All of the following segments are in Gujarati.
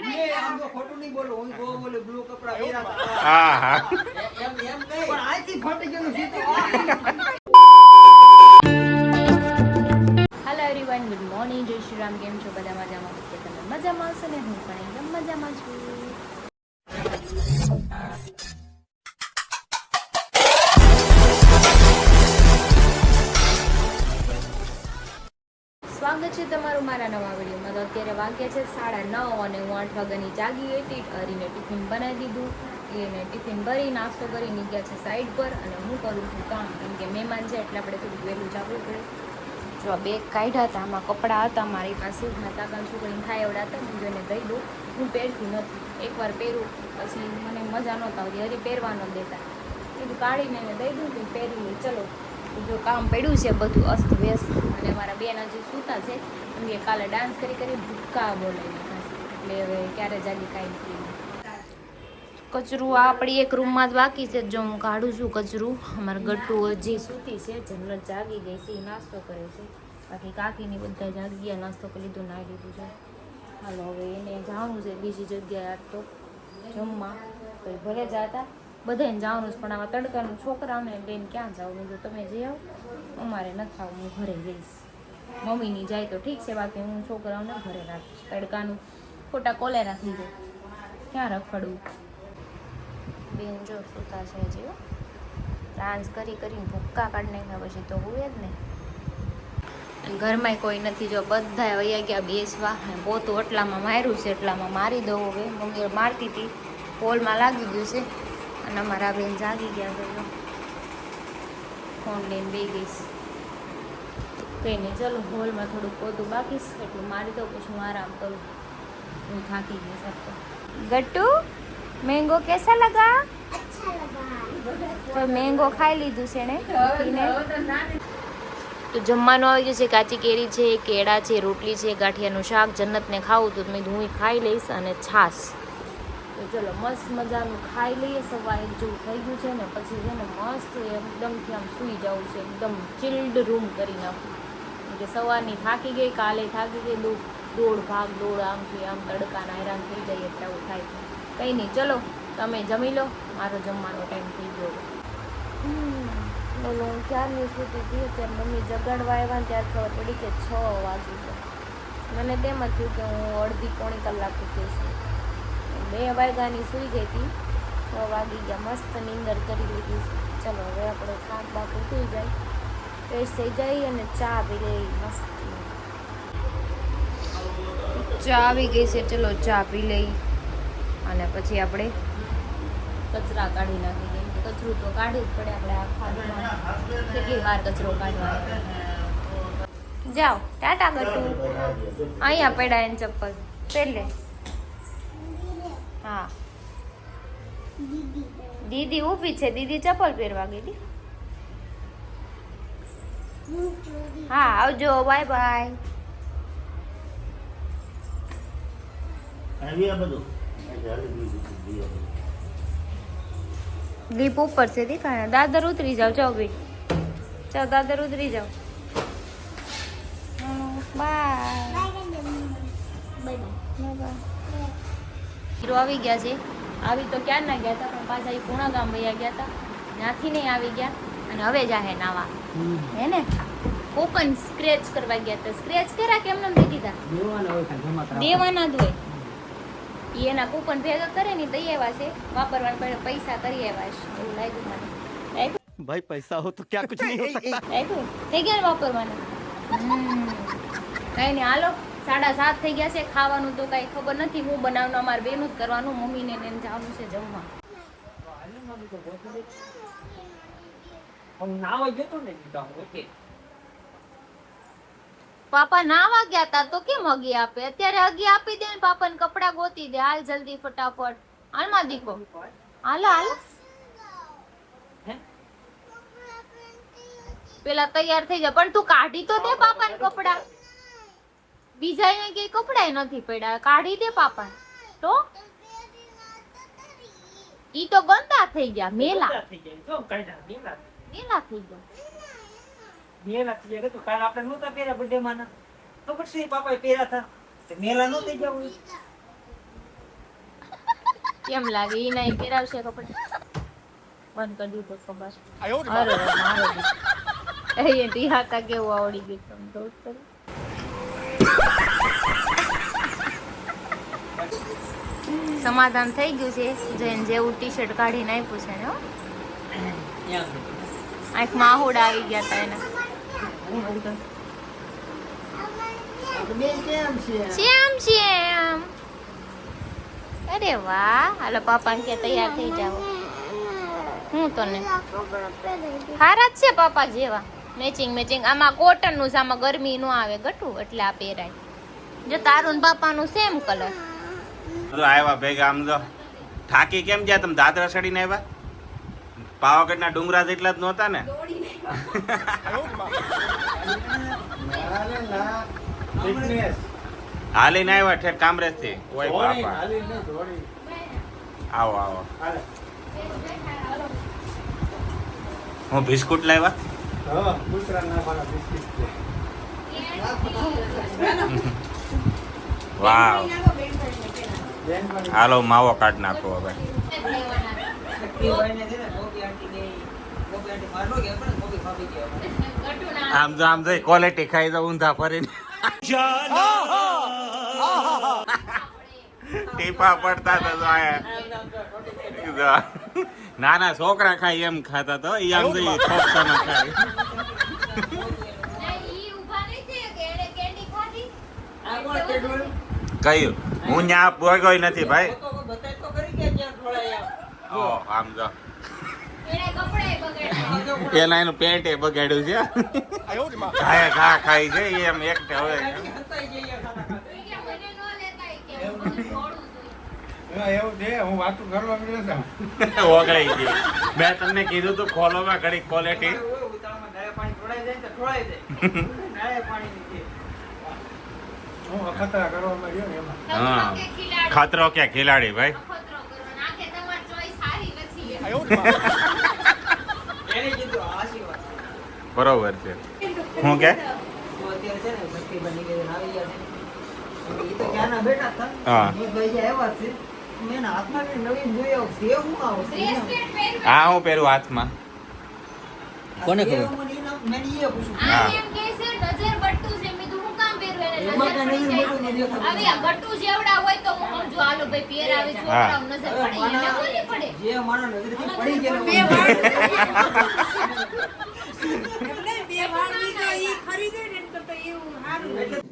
ये हम तो खोटू नहीं बोलो હું ગો બોલે બ્લુ કપડા પહેરા હા હા એમ નહીં પણ આથી ફાટી ગયું સીધું હેલો એવરીવન, ગુડ મોર્નિંગ, જય શ્રી રામ. કેમ છો બધા? મજામાં? કે તમે મજામાં હશો ને? હું પણ એકદમ મજામાં છું. સ્વાગત છે તમારું મારા નવા વિડીયોમાં. તો અત્યારે વાગ્યા છે 9:30 અને હું 8 વાગ્યાની જાગી હતી. હરીને ટિફિન બનાવી દીધું, એને ટિફિન ભરી નાસ્તો કરી નીકળ્યા છે સાઈડ પર અને હું કરું છું કામ, કેમ કે મહેમાન છે એટલે આપણે થોડું વહેલું જાગવું પડે. જો આ બેગ કાઢ્યા હતા, આમાં કપડાં હતા મારી પાસે, માતા કામ છોકરીને થાય એવડા હતા. હું જોઈને દઈ દઉં. હું પહેરતી નથી, એકવાર પહેરું પછી મને મજા નહોતા આવતી, હરી પહેરવા ન દેતા, કીધું કાઢીને એને દઈ દઉં કે પહેરી લઈ. ચલો, જો કામ પડ્યું છે બધું અસ્ત વ્યસ્ત. અને મારા બેન હજી સૂતા છે, કેમ કે કાલે ડાન્સ કરી ભૂક્કા બોલાવી નાખશે, એટલે હવે ક્યારે જાગી કાંઈ નથી. કચરું આપણી એક રૂમમાં જ બાકી છે, જો હું કાઢું છું કચરું. અમારા ગટ્ટુ હજી સૂતી છે, જન્નત જાગી ગઈ છે, નાસ્તો કરે છે. બાકી કાકીની બધા જાગી ગયા, નાસ્તો કરી લીધું, નાહી લીધું છે. હાલો હવે એને જવાનું છે બીજી જગ્યાએ, તો જમવા તો ભલે જતા બધાને જવાનું છે, પણ આમાં તડકાનું છોકરાઓને લઈને ક્યાં જાઉં? જો તમે જઈ આવો, અમારે નથી આવું, હું ઘરે જઈશ. મમ્મીની જાય તો ઠીક છે, બાકી હું છોકરાઓને ઘરે રાખીશ. તડકાનું ખોટા કોલેરા થઈ જાય, ક્યાં રખડવું? બેન જો સૂતા છે હજી, ડાન્સ કરીને ભૂક્કા કાઢી નાખ્યા પછી તો હોય જ ને. અને ઘરમાં કોઈ નથી, જો બધા વૈયા ગયા બેસવા. પોતું એટલામાં માર્યું છે, એટલામાં મારી દઉં હવે. મમ્મી મારતી હતી, હોલમાં લાગી ગયું છે. અને અમારા બેન જાગી ગયા છે, ફોન લઈને બે ગઈશ. કંઈ નહીં, ચલો હોલમાં થોડુંક પોતું બાકી છે, એટલું મારી દઉં, પછી હું આરામ કરું. હું થાકી ગઈ સર. ગટ્ટુ, મેંગો કેસા લગા? તો મેંગો ખાઈ લીધું છે ને. તો જમવાનું આવી ગયું છે, કાચી કેરી છે, કેળા છે, રોટલી છે, ગાંઠિયાનું શાક. જન્નતને ખાવું તો મેં હું ખાઈ લઈશ, અને છાશ. તો ચલો મસ્ત મજાનું ખાઈ લઈએ. સવારે જેવું થઈ ગયું છે ને, પછી છે ને મસ્ત એકદમથી આમ સૂઈ જવું છે, એકદમ ચિલ્ડ રૂમ કરી નાખું. કે સવારની થાકી ગઈ, કાલે થાકી ગઈ, દોડ આમથી આમ તડકાના હેરાન થઈ જાય એટલે આવું થાય. કંઈ નહીં, ચલો તમે જમી લો, મારો જમવાનો ટાઈમ થઈ ગયો. બોલો, હું ક્યારની સૂતી હતી, ત્યારે મમ્મી જગાડવા આવ્યા ને ત્યારે ખબર પડી કે 6 વાગી ગયા. મને તેમ જ થયું કે હું અડધી પોણી કલાક ઉઠી છું. 2 વાગ્યાની સૂઈ ગઈ હતી, 6 વાગી ગયા. મસ્ત નીંદર કરી લીધી. ચલો હવે આપણે થાક બાક ઉઠી જાય, ફ્રેશ થઈ જાય અને ચા પી લઈ. મસ્ત ચા આવી ગઈ છે, ચલો ચા પી લઈ. અને પછી આપણે કચરા કાઢી નાખી દઈએ. કચરું તો કાઢવું જ પડે, આપણે આખા કેટલી વાર કચરો કાઢવાનો. જાઓ, ટાટા ગટુ. અહીંયા પડ્યા એને ચપ્પલ પહેલે. હા, દીદી ઊભી છે, દીદી ચપ્પલ પહેરવા ગઈ. હા, આવજો, બાય બાય. દીપ ઉપર છે, દીખા. દાદર ઉતરી જાઓ, જાઓ ભાઈ, ચાલો દાદર ઉતરી જાઓ. બાય. હીરો આવી ગયા છે. આવી તો ક્યાં ના ગયા હતા, પણ પાછા એ પૂણા ગામ વયા ગયા હતા, ત્યાંથી નહીં આવી ગયા. અને હવે જાહે નાવા, હે ને? ઓપન સ્ક્રેચ કરવા ગયા હતા. સ્ક્રેચ કર્યા કે એમને દઈ દીધા? દેવાના જ હોય. એના કૂપન ભેગા કરે ને દઈ આવ્યા છે, વાપરવાના પડે, પૈસા કરી આવ્યા છે એવું લાગ્યું મને. ભાઈ પૈસા હો તો ક્યાં કુછ નહીં હો सकता. થઈ ગયા ને વાપરવાના. કઈ નહીં, હાલો 7:30 થઈ ગયા છે. ખાવાનું તો કઈ ખબર નથી હું બનાવવાનું, અમારે બેનું જ કરવાનું. મમ્મીને એને જવાનું છે જમવા. પાપા નાવા ગયા તા તો કેમ હગી આપે? અત્યારે હગી આપી દે ને, પાપાને કપડા ગોતી દે. હાલ જલ્દી ફટાફટ, હાલમાં દીકો, હાલ હાલ. પેલા તૈયાર થઈ જાય, પણ તું કાઢી તો દે પાપાને કપડા. બીજા અહીંયા કઈ કપડા નથી પડ્યા, કાઢી દે પાપા. તો ઈ તો ગંદા થઈ ગયા, મેલા થઈ ગયા. મેલા થઈ ગયા તો કાલ આપણે નહોતા પહેર્યા બર્થડે માં, તો પછી પાપાએ પહેર્યા હતા, તો મેલા નો થઈ ગયા. કેમ લાગે ઈ નહીં પહેરાવશે કપડા બંધ કરી દીધો ખબર અરે મારો એ ટીહાતા કેવું આવડી ગયું તમે તો સમાધાન થઈ ગયું છે જઈને જેવું ટી શર્ટ કાઢીને આપ્યું છે ને હો આંખમાં આહોડા આવી ગયા હતા એના શ્યામ શ્યામ અરે વાહ હાલો પાપા કે તૈયાર થઈ જાવ હું તને હારા જ છે પાપા જેવા મેચિંગ મેચિંગ આમાં કોટન નું આમાં ગરમી નો આવે ગટું એટલે આ પહેરાય જો તારું ને પાપાનું સેમ કલર આવ્યા ભેગા આમ તો થાકી કેમ ગયા તમે દાદરા ચડીને આવ્યા પાવાગઢના ડુંગરા જેટલા જ નહોતા ને હાલીને આવ્યા ઠેઠ કામરેજ થી ઓય બાપા આવો આવો હું બિસ્કુટ લાવ્યા વાવ હાલો માવો કાઢ નાખો હવે આમ તો ક્વોલિટી ખાઈ જાવ ઊંધા ફરીને ટીપા પડતા હતા નાના છોકરા ખાય એમ ખાતા તો એ આમ જઈ છોકરા ખાય કયું હું ત્યાં બોગોય નથી ભાઈ આમ જો એના એનું પેન્ટ એ બગાડ્યું છે ઘાય ઘા ખાઈ છે એમ એક હવે ઓગળી ગઈ મેં તમને કીધું તું ખોલો માં ઘડી ક્વોલિટી ખતરો કે ખિલાડી ભાઈ બરોબર છે હું કે હા હું પહેરું હાથમાં કોને ખબર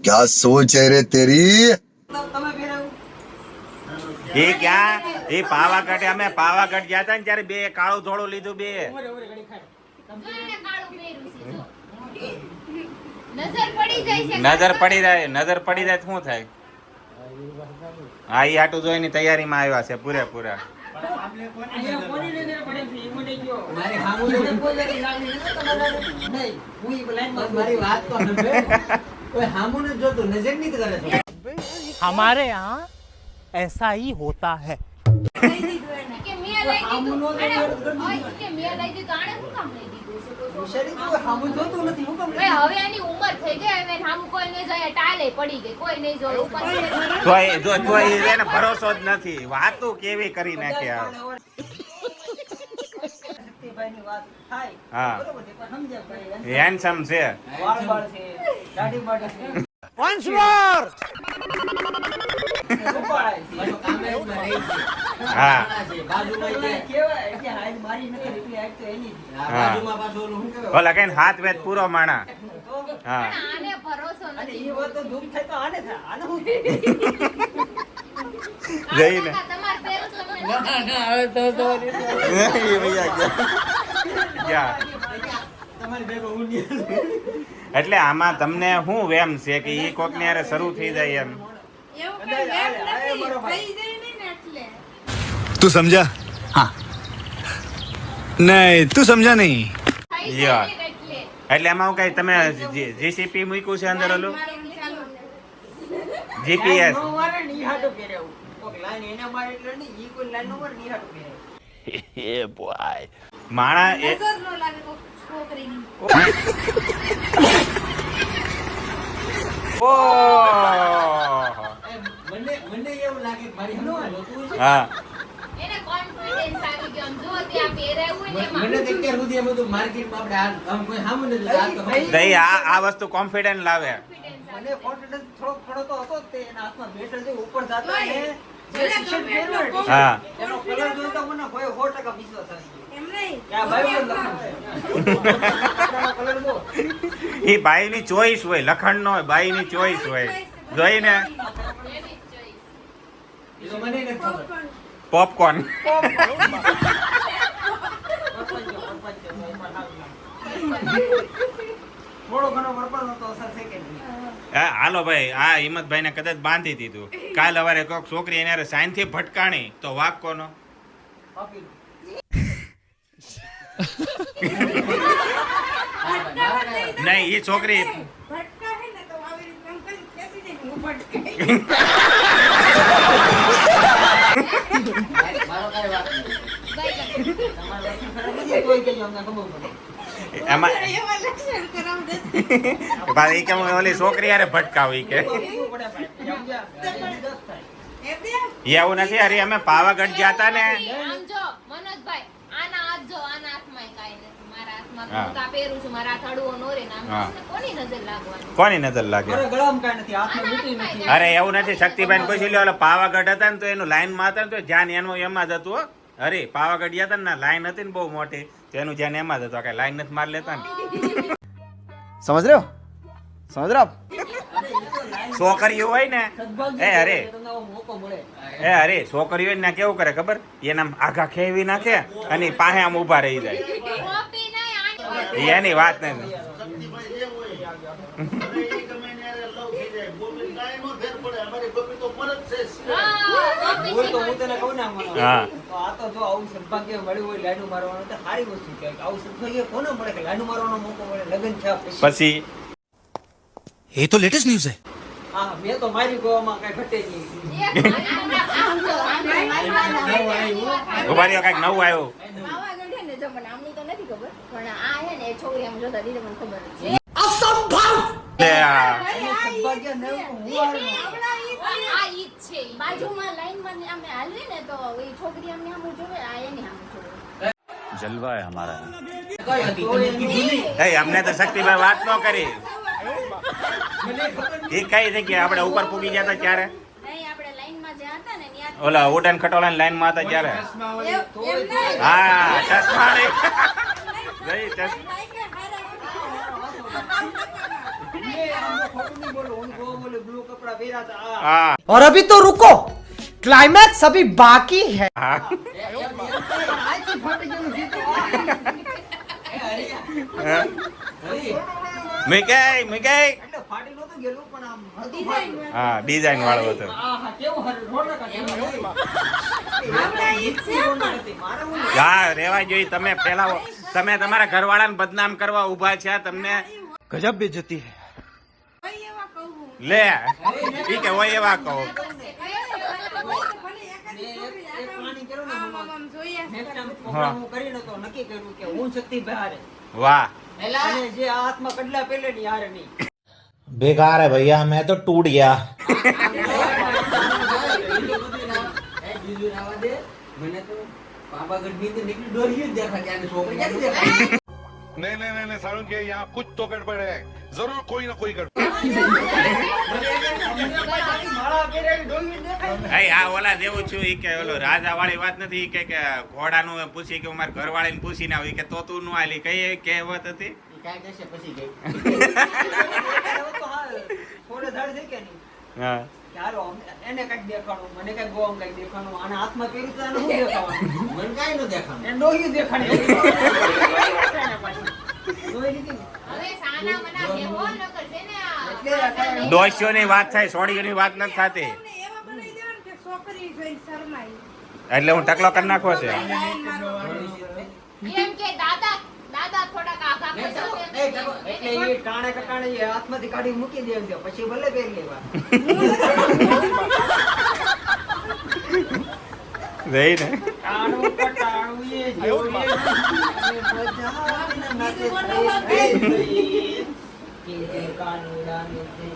क्या सोच है रे तेरी એ ક્યાં એ પાવાગઢ અમે પાવાગઢ ગયા હતા ને ત્યારે બે કાળું ધોળું લીધું બે નજર પડી જાય શું થાય હા એ હાટું જોઈને તૈયારીમાં આવ્યા છે પૂરેપૂરા हमारे यहाँ ऐसा ही होता है હવે એની ઉંમર થઈ ગઈ હવે સામું કોઈ નહીં જોઈએ ટાલે પડી ગઈ કોઈ નહીં જોયું એને ભરોસો જ નથી વાતો કેવી કરી નાખે હા હેન્ડસમ છે Once more! હા ઓલા કઈ હાથ વેત પૂરો માણા હા આને ભરોસો નથી જઈને તમાર પેરું એટલે આમાં તમને શું વેમ છે કે ઈ કોક ને યારે શરૂ થઈ જાય એમ तू समझा हाँ नहीं तू समझा नहीं એટલે એમાં કઈ તમે જીસીપી મૂક્યું છે અંદર ઓલું જીપીએસ માણા મને એવું લાગે મારી હા આ પહેરાયું હોય ને મને એમાં. તો અત્યાર સુધી એમ હતું માર્કેટમાં આપણે આમ કોઈ સામે નથી જોયું. આ તો નહીં આ વસ્તુ કોન્ફિડન્સ લાવે. મને કોન્ફિડન્સ થોડો તો હતો જ તે એના હાથમાં બેટર જે ઉપર જાતો ને જે ટી-શર્ટ પહેર્યો ને, હા એનો કલર જોતા મને કોઈ 100% વિશ્વાસ આવી ગયો. એમ નહીં. કે આ બાઈબલ લખાણ છે. કલર જો એ બાઈની ચોઈસ હોય, લખણ નો હોય, બાઈની ચોઈસ હોય. જોઈને એ તો મને નથી ખબર. પોપકોર્ન. થોડો ઘણો વરપાડનો તો અસર છે કે નહીં? હાલો ભાઈ, આ હિંમતભાઈ ને કદાચ બાંધી દીધું. કાલ સવારે કોઈક છોકરી એને સાઈન થી ભટકાણી તો વાક કોનો? પાપી. નહીં એ છોકરી ભટકા હે ને તો આવી રીતે આમ કરીને બેસી જાય ને હું ભટકાઈ. મારો કાંઈ વાત નહીં. તમારે લક્ષણ ખરાબ નથી, તોય કહેજો, અમને ખબર પડે. એમાં એવા લક્ષણ કરાવડે. ભાઈ કે હું ઓલી છોકરી યારે ભટકાવી કે કહેવું પડે ભાઈ. સમજ્યા? એ જ થાય. એમ ને? એવું નથી. અરે અમે પાવાગઢ ગયા હતા ને. આમ જો મનોજભાઈ આના હાથ જો આના હાથમાં કાઈ નથી મારા હાથમાં હા. હું તો આ પહેરું છું મારા હાથ અડવો નો રે ને આમ હા. તમને કોની નજર લાગવાની કોની નજર લાગે? મારા ગળામાં કાંઈ નથી, હાથમાં મીઠી નથી. અરે એવું નથી. શક્તિભાઈ પૂછી લ્યો, ઓલા પાવાગઢ હતા ને તો એનું લાઈન માં હતા ને તો ધ્યાન એનું એમાં જ હતું હો. અરે પાવાગઢ ગયા હતા ને લાઈન હતી ને બહુ મોટી, તો એનું ધ્યાન એમાં જ હતું. કઈ લાઈન નથી માર લેતા ને. समझ रहे हो समझ रहे हो आप છોકરીઓ હોય ને સદભાગ્ય એ અરે છે, તમને આવો મોકો મળે. અરે છોકરીઓ હોય ને કેવું કરે ખબર? એના આમ આઘા ખેવી નાખે અને ઈ પાસે આમ ઊભા રહી જાય. કોપી નહીં આની ઈ એની વાત નહીં. હોય તો હું તને કહું ને આમ મને. હા. તો આ તો જો આવું સદભાગ્ય મળ્યું હોય લાડુ મારવાનું તો સારી વસ્તુ કહેવાય. આવું સદભાગ્ય કોને મળે કે લાડુ મારવાનો મોકો મળે લગ્ન થયા પછી? પછી ये तो लेटेस्ट न्यूज है હા, મેં તો મારી ગોવામાં કાંઈ ઘટે નહીં. ઉભા રહ્યો, કઈક નવું આવ્યું. પાવાગઢ હે ને જો મને આમની તો નથી ખબર પણ આ હે ને એ છોકરી આમ જોતા દીધે મને ખબર છે લે આ. સદભાગ્ય નહીં તો હું હારું. આ ઈ જ છે ઈ. બાજુમાં લાઈનમાં અમે હાલવી ને તો એ છોકરી અમને આમ જોવે આ એની આમ જોવે. जलवा है हमारा કઈ હતી? તને કીધું નહીં? એ અમને તો શક્તિભાઈ વાત ન કરી. મને ખબર નહીં. એ કઈ જગ્યાએ આપણે ઉપર પૂગી ગયા હતા ત્યારે? નહીં આપણે લાઈનમાં જે હતા ને ત્યાં ઓલા ઉડન ખટોલા લાઈન માં હતા ત્યારે? એમ નહીં. હા ચશ્મા નહીં. જઈ ચશ્મા. મેં આમ તો ખોટું નહીં બોલું. હું ગોવા બોલું, blue કપડાં પહેર્યા હતા. આ. હા और अभी तो रुको क्लाइमैक्स अभी बाकी है હા આથી ફાટી ગયેલું જીતું. એ હરિયા. હા. હરી. મીકાઈ મીકાઈ. એટલે ફાટી નહોતું ગયેલું પણ આમ હતું ફાટ્યું. હા ડિઝાઇન વાળો હતો. આહા, કેવું હારું. રોનક હતી. મારે હું હા રેવાય જોઈએ. તમે પેલા તમે તમારા ઘરવાળાને બદનામ કરવા ઊભા છે. તમને गजब बेइज्जती है ભાઈ એવા કહું હું. લે ઈ કે હોય એવા કહો. ભલે એક જ છોકરી એક પ્લાનિંગ કર્યું ને આમ મનમાં. આમ જોઈએ Next time program હું કરીને તો નક્કી કર્યું કે હું શક્તિભાઈ હારે. વાહ. અને જે આ હાથમાં કડલા પહેલે ની હારે નહીં. बेकार है भैया मैं तो टूट गया બીજું રાવા દે. મને તો પાવાગઢ ની તો નીકળી દોર્યું જ દેખાય કે આને છોકરી ક્યાંથી દેખાય? नहीं नहीं नहीं नहीं सारुण के यहाँ कुछ तो गड़बड़ है जरूर कोई ना कोई गड़बड़ માળા પહેરેલી ડોલી જ દેખાય. એ આ ઓલા જેવું છું ઈ કે ઓલો રાજા વાળી વાત નથી. ઈ કે ઘોડાનું પૂછી કે મારા ઘરવાળીને પૂછીને આવી કે તો તું નું આલી કઈ કહેવત હતી? ઈ કાંઈ કહેશે પછી ગઈ. તો હા, થોડે ધડ છે કે નહીં? હા કે હાલો, એને કંઈક દેખાડું, મને કંઈક ગોમ કંઈક દેખાડું, આને હાથમાં પહેર્યું તો આને શું દેખાવાનું? મને કાંઈ ન દેખાવાનું. એને ડોહ્યું દેખાડે. જોઈ લીધી ને? હવે સાના મના કેવો નકર છે ને આ એટલે આ કાંઈ ડોશીઓની વાત થાય, સોડીઓની વાત નથી થતી. એમને એવા બનાવી દેવાનું કે છોકરી જોઈને શરમાય. એટલે હું ટકલો કરી નાખવો છે. લાઈન મારો. એમ કે દાદા દાદા થોડાક આઘા નહીં, પડો ચાલો, નહીં, ચાલો. એટલે એ ટાણે કટાણે એ હાથમાંથી કાઢી મૂકી દે એમ છે. પછી ભલે પહેરી લેવા. રહી ને ટાણું કટાણું એ જોઈએ. અને બધાના નાતે થઈ ગઈ. કે કાનુડાને તે.